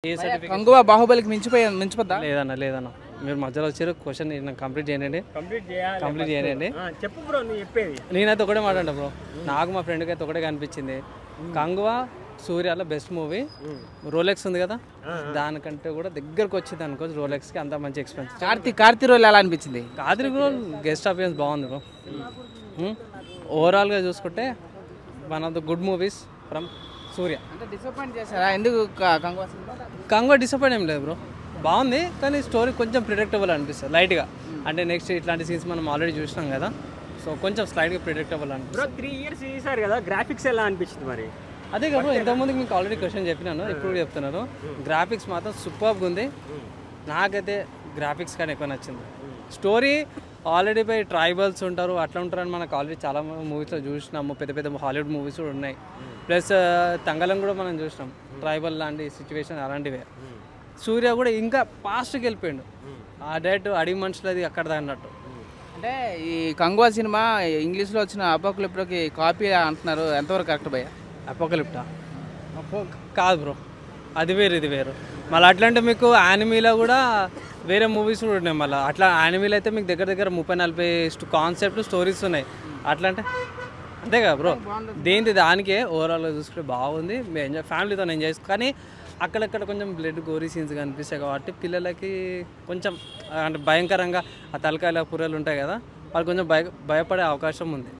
ఏ certificate Kanguva బాహుబలికి మించిపోద్దా? లేదన్న మీరు మధ్యలో వచ్చారు క్వశ్చన్ నాకు కంప్లీట్ చేయండి. చెప్పు బ్రో, నువ్వు చెప్పేది. నేనైతే ఒకటే మాట్లాడ బ్రో, నాకు మా ఫ్రెండ్కి అయితే ఒకటే కనిపించింది. కంగువా సూర్యాలో బెస్ట్ మూవీ. రోలెక్స్ ఉంది కదా, దానికంటే కూడా దగ్గరకు వచ్చింది అనుకో రోలెక్స్కి, అంత మంచి ఎక్స్పీరియన్స్. కార్తీ రోల్ ఎలా అనిపించింది? కాదు బ్రో, గెస్ట్ అపియరెన్స్ బాగుంది బ్రో. ఓవరాల్గా చూసుకుంటే one of the good movies from Suriya. అంటే డిసప్పాయింట్ చేశారా ఎందుకు కంగువా? కంగువా డిసప్పాయింట్ ఏం లేదు బ్రో, బాగుంది. కానీ స్టోరీ కొంచెం ప్రిడిక్టబుల్ అనిపిస్తుంది లైట్గా. అంటే నెక్స్ట్ ఇట్లాంటి సీన్స్ మనం ఆల్రెడీ చూసినాం కదా, సో కొంచెం స్లైడ్గా ప్రిడిక్టబుల్ అనిపిస్తుంది. బ్రో 3 years చేశారు కదా, గ్రాఫిక్స్ ఎలా అనిపించింది మరి? అదే కదా ఇంతకుముందుకు మీకు ఆల్రెడీ క్వశ్చన్ చెప్పినాను, ఇప్పుడు చెప్తున్నాను. గ్రాఫిక్స్ మాత్రం సూపర్గా ఉంది. నాకైతే గ్రాఫిక్స్ కానీ ఎక్కువ నచ్చింది. స్టోరీ ఆల్రెడీ పై ట్రైబల్స్ ఉంటారు, అట్లా ఉంటారని మనకు ఆల్రెడీ చాలా మూవీస్లో చూసినాము. పెద్ద పెద్ద హాలీవుడ్ మూవీస్ కూడా ఉన్నాయి. ప్లస్ తంగలం కూడా మనం చూసినాం, ట్రైబల్ లాంటి సిచ్యువేషన్ అలాంటివే. సూర్య కూడా ఇంకా ఫాస్ట్కి వెళ్ళిపోయాడు. ఆ డైరెక్ట్ అడిగి మనుషులది అక్కడ అన్నట్టు. అంటే ఈ కంగువా సినిమా ఇంగ్లీష్లో వచ్చిన అపోకలిప్టోకి కాపీ అంటున్నారు, ఎంతవరకు కరెక్ట్ భయ్య? అపోకలిప్టా కాదు బ్రో, అది వేరు ఇది వేరు. మళ్ళీ అట్లా అంటే మీకు యానిమీలో కూడా వేరే మూవీస్ కూడా ఉన్నాయి. మళ్ళీ అట్లా యానిమీలో అయితే మీకు దగ్గర దగ్గర 30-40 కాన్సెప్ట్ స్టోరీస్ ఉన్నాయి. అట్లా అంటే అంతే కదా బ్రో, దేంటి దానికే ఓవరాల్గా చూసుకుంటే బాగుంది. మేము ఎంజాయ్ ఫ్యామిలీతో ఎంజాయ్ చేస్తాం. కానీ అక్కడక్కడ కొంచెం బ్లడ్ గోరీ సీన్స్ కనిపిస్తాయి కాబట్టి పిల్లలకి కొంచెం అంటే భయంకరంగా ఆ తలకాయల పుర్రెలు ఉంటాయి కదా, వాళ్ళు కొంచెం భయపడే అవకాశం ఉంది.